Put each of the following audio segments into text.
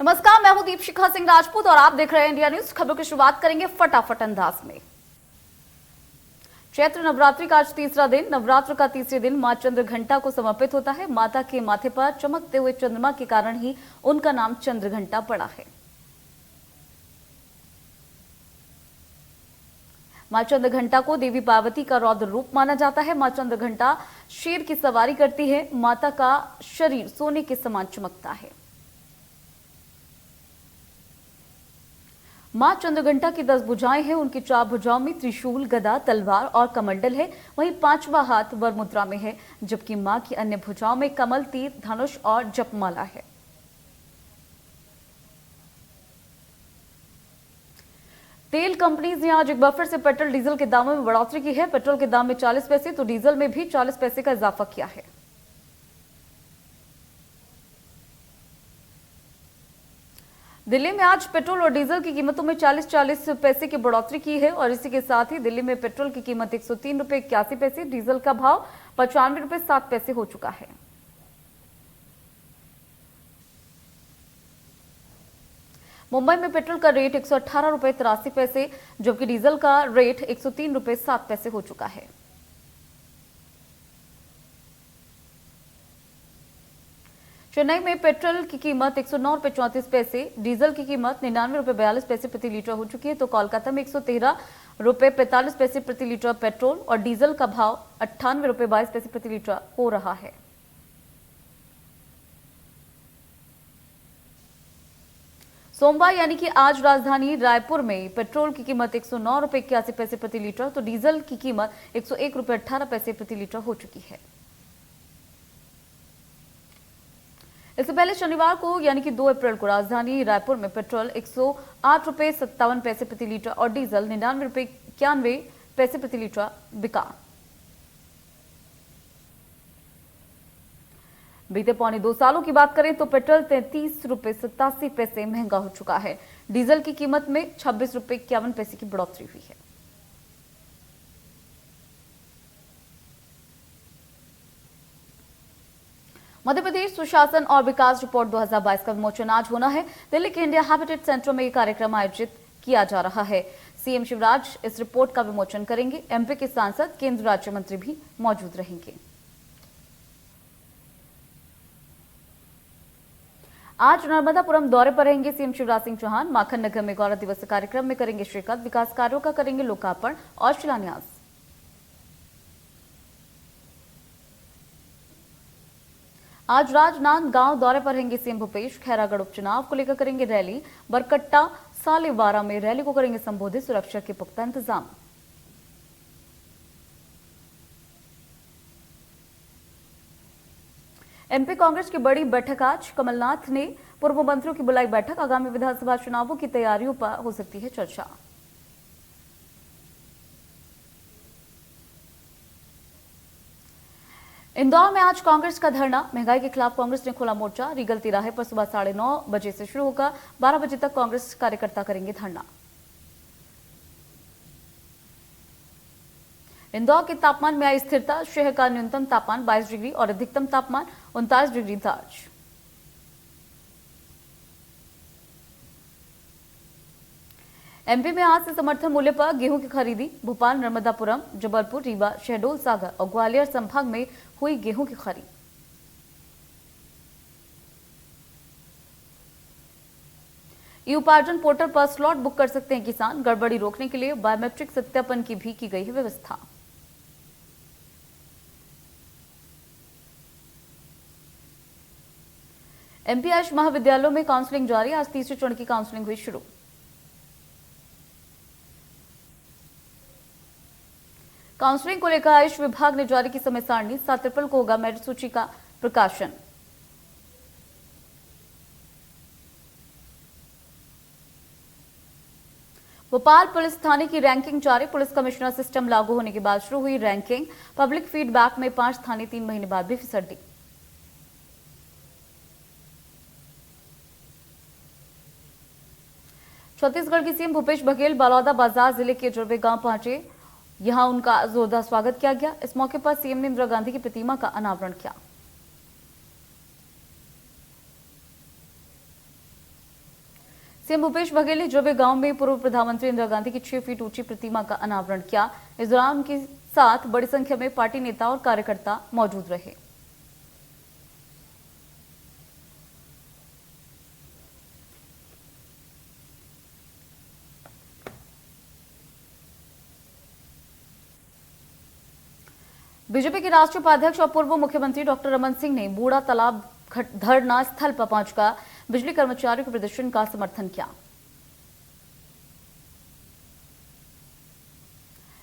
नमस्कार, मैं हूं दीपशिखा सिंह राजपूत और आप देख रहे हैं इंडिया न्यूज। खबरों की शुरुआत करेंगे फटाफट अंदाज में। चैत्र नवरात्रि का आज तीसरा दिन। नवरात्र का तीसरे दिन मां चंद्र घंटा को समर्पित होता है। माता के माथे पर चमकते हुए चंद्रमा के कारण ही उनका नाम चंद्र घंटा पड़ा है। मां चंद्र घंटा को देवी पार्वती का रौद्र रूप माना जाता है। मां चंद्र घंटा शेर की सवारी करती है। माता का शरीर सोने के समान चमकता है। मां चंद्रघंटा की 10 भुजाएं हैं। उनकी 4 भुजाओं में त्रिशूल, गदा, तलवार और कमंडल है। वहीं 5वां हाथ वर मुद्रा में है, जबकि मां की अन्य भुजाओं में कमल, तीर, धनुष और जपमाला है। तेल कंपनीज ने आज एक बार फिर से पेट्रोल डीजल के दामों में बढ़ोतरी की है। पेट्रोल के दाम में 40 पैसे तो डीजल में भी 40 पैसे का इजाफा किया है। दिल्ली में आज पेट्रोल और डीजल की कीमतों में 40-40 पैसे की बढ़ोतरी की है और इसी के साथ ही दिल्ली में पेट्रोल की कीमत 103 रुपए 81 पैसे, डीजल का भाव 95 रुपए 7 पैसे हो चुका है। मुंबई में पेट्रोल का रेट 118 रुपए 83 पैसे, जबकि डीजल का रेट 103 रुपए 7 पैसे हो चुका है। चेन्नई में पेट्रोल की कीमत 109 रुपए 34 पैसे, डीजल की कीमत 99 रुपए 42 पैसे प्रति लीटर हो चुकी है। तो कोलकाता में 113 रुपए 45 पैसे प्रति लीटर पेट्रोल और डीजल का भाव 98 रुपए 22 पैसे प्रति लीटर हो रहा है। सोमवार यानी कि आज राजधानी रायपुर में पेट्रोल की कीमत 109 रुपए 81 पैसे प्रति लीटर तो डीजल की कीमत 101 रुपए 18 पैसे प्रति लीटर हो चुकी है। इससे पहले शनिवार को यानी कि 2 अप्रैल को राजधानी रायपुर में पेट्रोल 108 रुपए 57 पैसे प्रति लीटर और डीजल 99 रुपए 91 पैसे प्रति लीटर बिका। बीते पौने 2 सालों की बात करें तो पेट्रोल 33 रुपए 87 पैसे महंगा हो चुका है। डीजल की कीमत में 26 रुपए 51 पैसे की बढ़ोतरी हुई है। मध्य प्रदेश सुशासन और विकास रिपोर्ट 2022 का विमोचन आज होना है। दिल्ली के इंडिया हैबिटेट सेंटर में यह कार्यक्रम आयोजित किया जा रहा है। सीएम शिवराज इस रिपोर्ट का विमोचन करेंगे। एमपी के सांसद, केंद्रीय राज्य मंत्री भी मौजूद रहेंगे। आज नर्मदापुरम दौरे पर रहेंगे सीएम शिवराज सिंह चौहान। माखन नगर में गौरव दिवस कार्यक्रम में करेंगे शिरकत। विकास कार्यों का करेंगे लोकार्पण और शिलान्यास। आज राजनांदगांव दौरे पर रहेंगे सीएम भूपेश। खैरागढ़ उपचुनाव को लेकर करेंगे रैली। बरकट्टा, सालेवारा में रैली को करेंगे संबोधित। सुरक्षा के पुख्ता इंतजाम। एमपी कांग्रेस की बड़ी बैठक आज। कमलनाथ ने पूर्व मंत्रियों की बुलाई बैठक। आगामी विधानसभा चुनावों की तैयारियों पर हो सकती है चर्चा। इंदौर में आज कांग्रेस का धरना। महंगाई के खिलाफ कांग्रेस ने खोला मोर्चा। रीगल तिराहे पर सुबह 9:30 बजे से शुरू होगा। 12 बजे तक कांग्रेस कार्यकर्ता करेंगे धरना। इंदौर के तापमान में आई स्थिरता। शहर का न्यूनतम तापमान 22 डिग्री और अधिकतम तापमान 39 डिग्री दर्ज। एमपी में आज से समर्थन मूल्य पर गेहूं की खरीदी। भोपाल, नर्मदापुरम, जबलपुर, रीवा, शहडोल, सागर और ग्वालियर संभाग में हुई गेहूं की खरीद। ई उपार्जन पोर्टल पर स्लॉट बुक कर सकते हैं किसान। गड़बड़ी रोकने के लिए बायोमेट्रिक सत्यापन की भी की गई है व्यवस्था। एमपी आयुष महाविद्यालयों में काउंसलिंग जारी। आज तीसरे चरण की काउंसलिंग हुई शुरू। काउंसलिंग को लेकर आयुष विभाग ने जारी की समय सारणी। 7 अप्रैल को होगा मेरिट सूची का प्रकाशन। भोपाल पुलिस थाने की रैंकिंग जारी। पुलिस कमिश्नर सिस्टम लागू होने के बाद शुरू हुई रैंकिंग। पब्लिक फीडबैक में 5 थाने 3 महीने बाद भी फिसड्डी। छत्तीसगढ़ की सीएम भूपेश बघेल बलौदा बाजार जिले के जुर्बे गांव पहुंचे। यहां उनका जोरदार स्वागत किया गया। इस मौके पर सीएम ने इंदिरा गांधी की प्रतिमा का अनावरण किया। सीएम भूपेश बघेल ने जबे गांव में पूर्व प्रधानमंत्री इंदिरा गांधी की 6 फीट ऊंची प्रतिमा का अनावरण किया। इस दौरान उनके साथ बड़ी संख्या में पार्टी नेता और कार्यकर्ता मौजूद रहे। बीजेपी के राष्ट्रीय उपाध्यक्ष और पूर्व मुख्यमंत्री डॉक्टर रमन सिंह ने बूढ़ा तालाब धरना स्थल पर पहुंचकर बिजली कर्मचारियों के प्रदर्शन का समर्थन किया।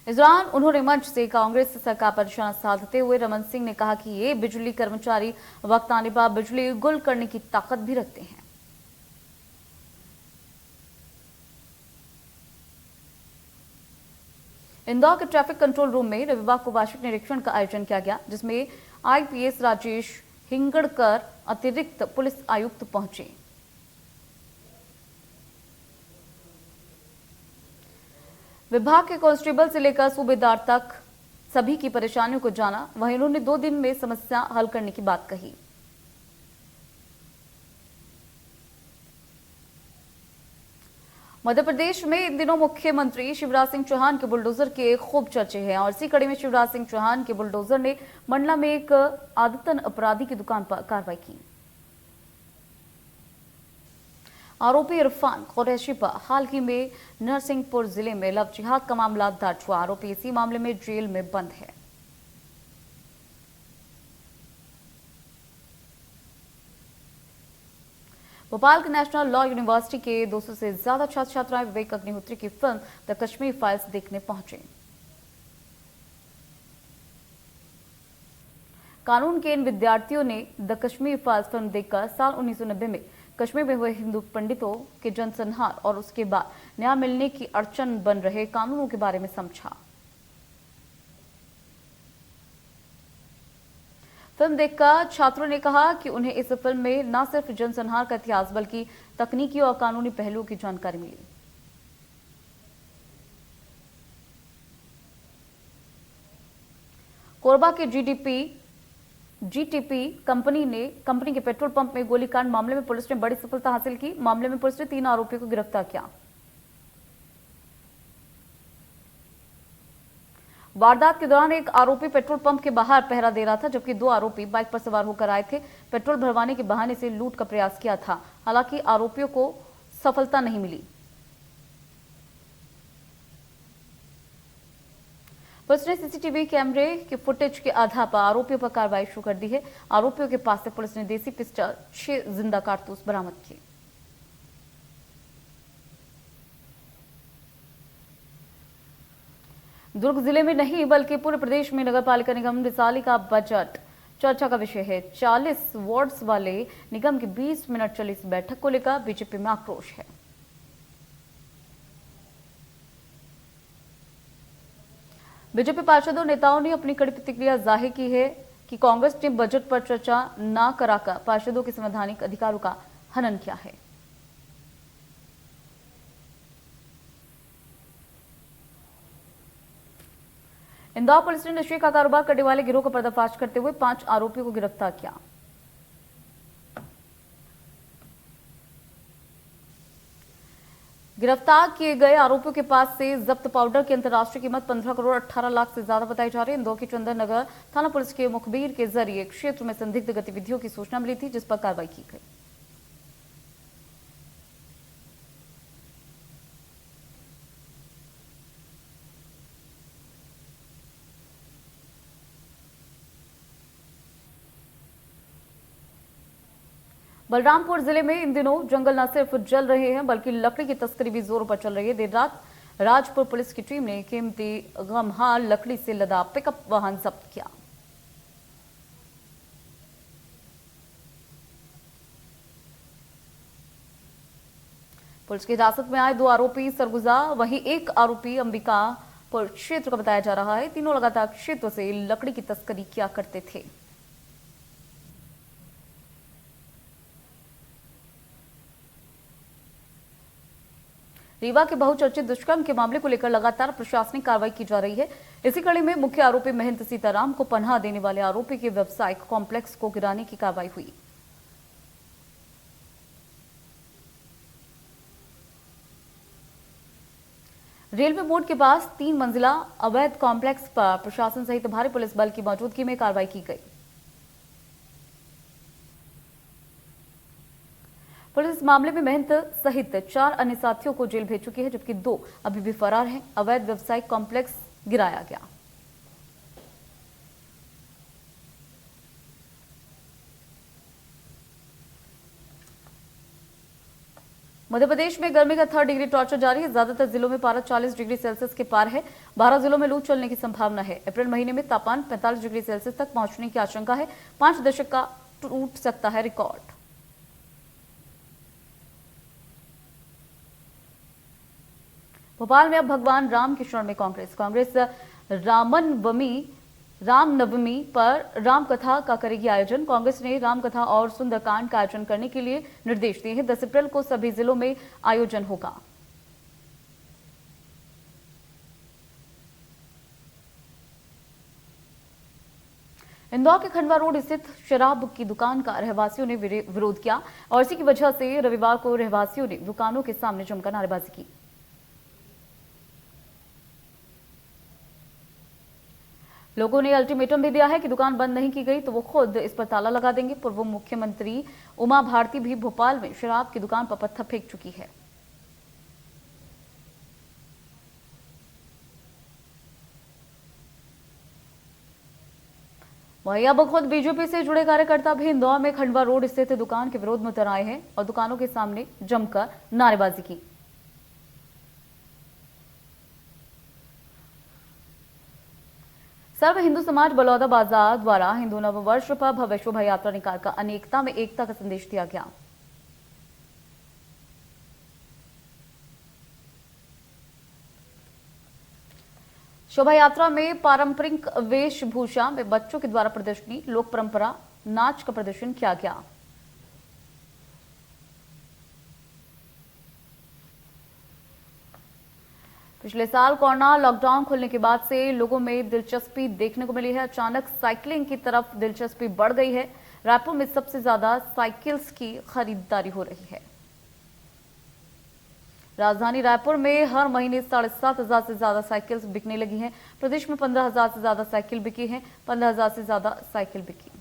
इस दौरान उन्होंने मंच से कांग्रेस सरकार पर निशाना साधते हुए रमन सिंह ने कहा कि ये बिजली कर्मचारी वक्त आने पर बिजली गुल करने की ताकत भी रखते हैं। इंदौर के ट्रैफिक कंट्रोल रूम में रविवार को वार्षिक निरीक्षण का आयोजन किया गया, जिसमें आईपीएस राजेश हिंगड़कर अतिरिक्त पुलिस आयुक्त पहुंचे। विभाग के कांस्टेबल से लेकर सूबेदार तक सभी की परेशानियों को जाना। वहीं उन्होंने 2 दिन में समस्या हल करने की बात कही। मध्य प्रदेश में इन दिनों मुख्यमंत्री शिवराज सिंह चौहान के बुलडोजर के खूब चर्चे हैं और इसी कड़ी में शिवराज सिंह चौहान के बुलडोजर ने मंडला में एक आदतन अपराधी की दुकान पर कार्रवाई की। आरोपी इरफान कुरैशी पर हाल ही में नरसिंहपुर जिले में लव जिहाद का मामला दर्ज हुआ। आरोपी इसी मामले में जेल में बंद है। भोपाल के नेशनल लॉ यूनिवर्सिटी के 200 से ज्यादा छात्र छात्राएं विवेक अग्निहोत्री की फिल्म द कश्मीर फाइल्स देखने पहुंचे। कानून के इन विद्यार्थियों ने द कश्मीर फाइल्स फिल्म देखकर साल 1990 में कश्मीर में हुए हिंदू पंडितों के जनसंहार और उसके बाद न्याय मिलने की अड़चन बन रहे कानूनों के बारे में समझा। फिल्म देखकर छात्रों ने कहा कि उन्हें इस फिल्म में न सिर्फ जनसंहार का इतिहास बल्कि तकनीकी और कानूनी पहलुओं की जानकारी मिली। कोरबा के जीटीपी कंपनी के पेट्रोल पंप में गोलीकांड मामले में पुलिस ने बड़ी सफलता हासिल की। मामले में पुलिस ने 3 आरोपियों को गिरफ्तार किया। वारदात के दौरान एक आरोपी पेट्रोल पंप के बाहर पहरा दे रहा था, जबकि 2 आरोपी बाइक पर सवार होकर आए थे। पेट्रोल भरवाने के बहाने से लूट का प्रयास किया था। हालांकि आरोपियों को सफलता नहीं मिली। पुलिस ने सीसीटीवी कैमरे के फुटेज के आधार पर आरोपियों पर कार्रवाई शुरू कर दी है। आरोपियों के पास से पुलिस ने देसी पिस्टल, 6 जिंदा कारतूस बरामद किए। दुर्ग जिले में नहीं बल्कि पूरे प्रदेश में नगरपालिका निगम रिसाली का बजट चर्चा का विषय है। 40 वार्ड्स वाले निगम की 20 मिनट चली इस बैठक को लेकर बीजेपी में आक्रोश है। बीजेपी पार्षदों और नेताओं ने अपनी कड़ी प्रतिक्रिया जाहिर की है कि कांग्रेस ने बजट पर चर्चा न कराकर पार्षदों के संवैधानिक अधिकारों का हनन किया है। इंदौर पुलिस ने नशे का कारोबार करने वाले गिरोह का पर्दाफाश करते हुए 5 आरोपियों को गिरफ्तार किया। गिरफ्तार किए गए आरोपियों के पास से जब्त पाउडर की अंतर्राष्ट्रीय कीमत 15 करोड़ 18 लाख से ज्यादा बताई जा रही है। इंदौर की चंदन नगर थाना पुलिस के मुखबिर के जरिए क्षेत्र में संदिग्ध गतिविधियों की सूचना मिली थी, जिस पर कार्रवाई की गई। बलरामपुर जिले में इन दिनों जंगल न सिर्फ जल रहे हैं बल्कि लकड़ी की तस्करी भी जोरों पर चल रही है। देर रात राजपुर पुलिस की टीम ने कीमती गमहार लकड़ी से लदा पिकअप वाहन जब्त किया। पुलिस की हिरासत में आए 2 आरोपी सरगुजा, वहीं एक आरोपी अंबिकापुर क्षेत्र का बताया जा रहा है। तीनों लगातार क्षेत्र से लकड़ी की तस्करी किया करते थे। रीवा के बहुचर्चित दुष्कर्म के मामले को लेकर लगातार प्रशासनिक कार्रवाई की जा रही है। इसी कड़ी में मुख्य आरोपी महंत सीताराम को पनाह देने वाले आरोपी के व्यावसायिक कॉम्प्लेक्स को गिराने की कार्रवाई हुई। रेलवे बोर्ड के पास 3 मंजिला अवैध कॉम्प्लेक्स पर प्रशासन सहित भारी पुलिस बल की मौजूदगी में कार्रवाई की गई। पुलिस इस मामले में महंत सहित 4 अन्य साथियों को जेल भेज चुकी है, जबकि 2 अभी भी फरार हैं। अवैध व्यावसायिक कॉम्प्लेक्स गिराया गया। मध्य प्रदेश में गर्मी का 3rd डिग्री टॉर्चर जारी है। ज्यादातर जिलों में पारा 40 डिग्री सेल्सियस के पार है। 12 जिलों में लू चलने की संभावना है। अप्रैल महीने में तापमान 45 डिग्री सेल्सियस तक पहुंचने की आशंका है। 5 दशक का टूट सकता है रिकॉर्ड। भोपाल में अब भगवान राम के शरण में कांग्रेस रामनवमी पर रामकथा का करेगी आयोजन। कांग्रेस ने रामकथा और सुंदरकांड का आयोजन करने के लिए निर्देश दिए हैं। 10 अप्रैल को सभी जिलों में आयोजन होगा। इंदौर के खंडवा रोड स्थित शराब की दुकान का रहवासियों ने विरोध किया और इसी की वजह से रविवार को रहवासियों ने दुकानों के सामने जमकर नारेबाजी की। लोगों ने अल्टीमेटम भी दिया है कि दुकान बंद नहीं की गई तो वो खुद इस पर ताला लगा देंगे। पूर्व मुख्यमंत्री उमा भारती भी भोपाल में शराब की दुकान पर पत्थर फेंक चुकी है। वहीं अब खुद बीजेपी से जुड़े कार्यकर्ता भी इंदौर में खंडवा रोड स्थित दुकान के विरोध में उतर आए हैं और दुकानों के सामने जमकर नारेबाजी की। सर्व हिंदू समाज बलौदा बाजार द्वारा हिंदू नववर्ष पर भव्य शोभा यात्रा निकालकर अनेकता में एकता का संदेश दिया गया। शोभा यात्रा में पारंपरिक वेशभूषा में बच्चों के द्वारा प्रदर्शनी, लोक परंपरा, नाच का प्रदर्शन किया गया। पिछले साल कोरोना लॉकडाउन खुलने के बाद से लोगों में दिलचस्पी देखने को मिली है। अचानक साइकिलिंग की तरफ दिलचस्पी बढ़ गई है। रायपुर में सबसे ज्यादा साइकिल्स की खरीदारी हो रही है। राजधानी रायपुर में हर महीने 7,500 से ज्यादा साइकिल्स बिकने लगी हैं। प्रदेश में 15,000 से ज्यादा साइकिल बिकी हैं। 15,000 से ज्यादा साइकिल बिकी।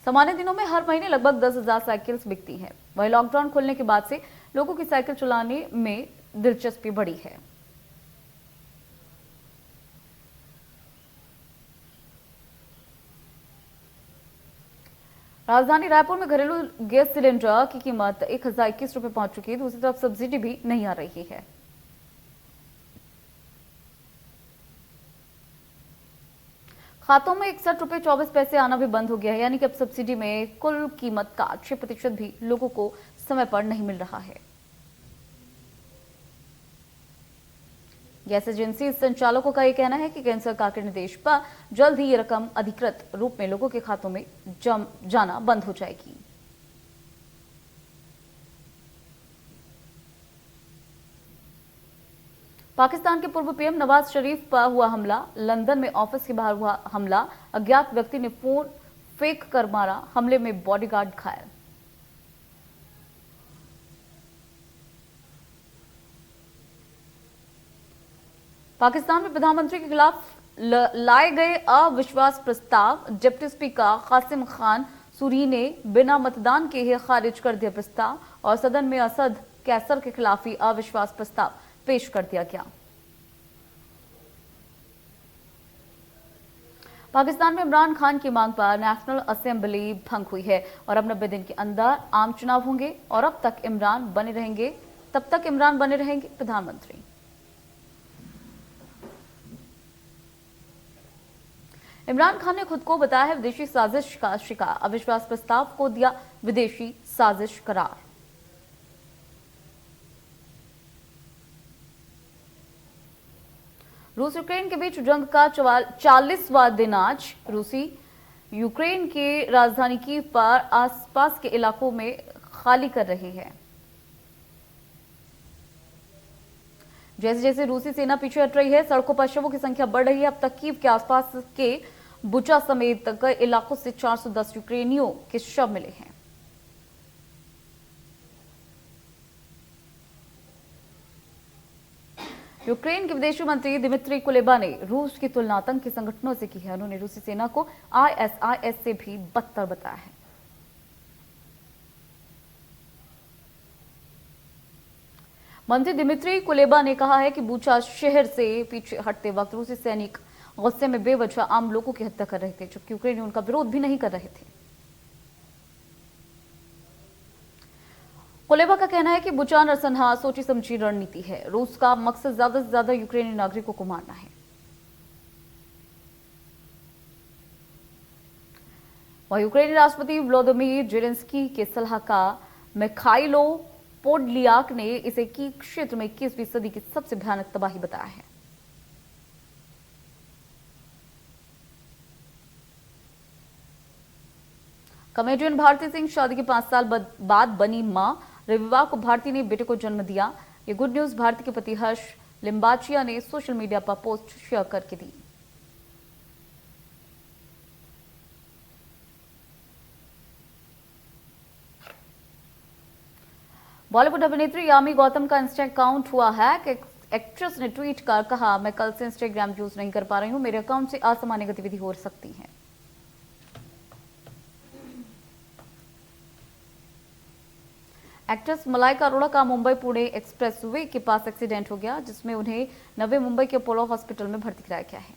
सामान्य दिनों में हर महीने लगभग 10,000 साइकिल्स बिकती हैं। वहीं लॉकडाउन खुलने के बाद से लोगों की साइकिल चलाने में दिलचस्पी बढ़ी है। राजधानी रायपुर में घरेलू गैस सिलेंडर की कीमत 1,021 रुपए पहुंच चुकी है। दूसरी तरफ सब्सिडी भी नहीं आ रही है। खातों में 61 रुपए 24 पैसे आना भी बंद हो गया है, यानी कि अब सब्सिडी में कुल कीमत का 6% भी लोगों को समय पर नहीं मिल रहा है। गैस एजेंसी संचालकों का यह कहना है कि केंद्र सरकार के निर्देश पर जल्द ही ये रकम अधिकृत रूप में लोगों के खातों में जाना बंद हो जाएगी। पाकिस्तान के पूर्व पीएम नवाज शरीफ पर हुआ हमला। लंदन में ऑफिस के बाहर हुआ हमला। अज्ञात व्यक्ति ने फोन फेंक कर मारा। हमले में बॉडीगार्ड घायल। पाकिस्तान में प्रधानमंत्री के खिलाफ लाए गए अविश्वास प्रस्ताव। डिप्टी स्पीकर कासिम खान सूरी ने बिना मतदान के ही खारिज कर दिया प्रस्ताव और सदन में असद कैसर के खिलाफ ही अविश्वास प्रस्ताव पेश कर दिया गया। पाकिस्तान में इमरान खान की मांग पर नेशनल असेंबली भंग हुई है और अब 90 दिन के अंदर आम चुनाव होंगे और तब तक इमरान बने रहेंगे प्रधानमंत्री। इमरान खान ने खुद को बताया है विदेशी साजिश का शिकार। अविश्वास प्रस्ताव को दिया विदेशी साजिश करार। रूस यूक्रेन के बीच जंग का 40वां दिन आज। रूसी यूक्रेन के राजधानी कीव पर आसपास के इलाकों में खाली कर रहे हैं। जैसे जैसे रूसी सेना पीछे हट रही है, सड़कों पर शवों की संख्या बढ़ रही है। अब तक कीव के आसपास के बुचा समेत कई इलाकों से 410 यूक्रेनियों के शव मिले हैं। यूक्रेन के विदेश मंत्री दिमित्री कुलेबा ने रूस की तुलना आतंकी संगठनों से की है। उन्होंने रूसी सेना को आईएसआईएस से भी बदतर बताया है। मंत्री दिमित्री कुलेबा ने कहा है कि बूचा शहर से पीछे हटते वक्त रूसी सैनिक गुस्से में बेवजह आम लोगों की हत्या कर रहे थे, जबकि यूक्रेनी उनका विरोध भी नहीं कर रहे थे। कुलेबा का कहना है कि बुचा नरसंहार सोची समझी रणनीति है। रूस का मकसद ज्यादा से ज्यादा यूक्रेनी नागरिकों को मारना है। वह यूक्रेनी राष्ट्रपति व्लादिमीर जेलेंस्की के सलाहकार मिखाइलो पोडलियाक ने इसे की क्षेत्र में 21वीं सदी की सबसे भयानक तबाही बताया है। कॉमेडियन भारती सिंह शादी के 5 साल बाद बनी मां। रविवार को भारती ने बेटे को जन्म दिया। ये गुड न्यूज भारती के पति हर्ष लिम्बाचिया ने सोशल मीडिया पर पोस्ट शेयर करके दी। बॉलीवुड अभिनेत्री यामी गौतम का इंस्टा अकाउंट हुआ हैक। एक्ट्रेस ने ट्वीट कर कहा, मैं कल से इंस्टाग्राम यूज नहीं कर पा रही हूं, मेरे अकाउंट से असामान्य गतिविधि हो सकती है। एक्ट्रेस मलाइका अरोड़ा का मुंबई पुणे एक्सप्रेसवे के पास एक्सीडेंट हो गया, जिसमें उन्हें नवी मुंबई के अपोलो हॉस्पिटल में भर्ती कराया गया है।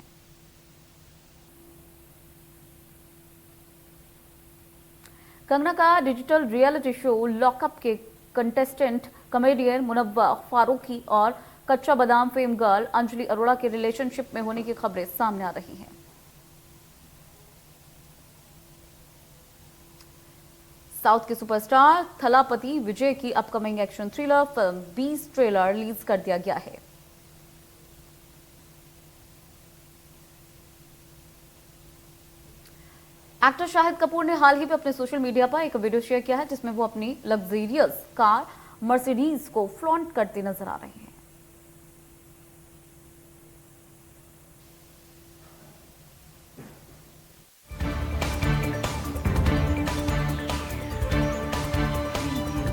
कंगना का डिजिटल रियलिटी शो लॉकअप के कंटेस्टेंट कॉमेडियन मुनव्वा फारूकी और कच्चा बादाम फेम गर्ल अंजलि अरोड़ा के रिलेशनशिप में होने की खबरें सामने आ रही हैं। साउथ के सुपरस्टार थलापति विजय की upcoming action thriller film beast trailer release कर दिया गया है। एक्टर शाहिद कपूर ने हाल ही में अपने सोशल मीडिया पर एक वीडियो शेयर किया है, जिसमें वो अपनी लग्जरियस कार मर्सिडीज को फ्लॉन्ट करते नजर आ रहे हैं।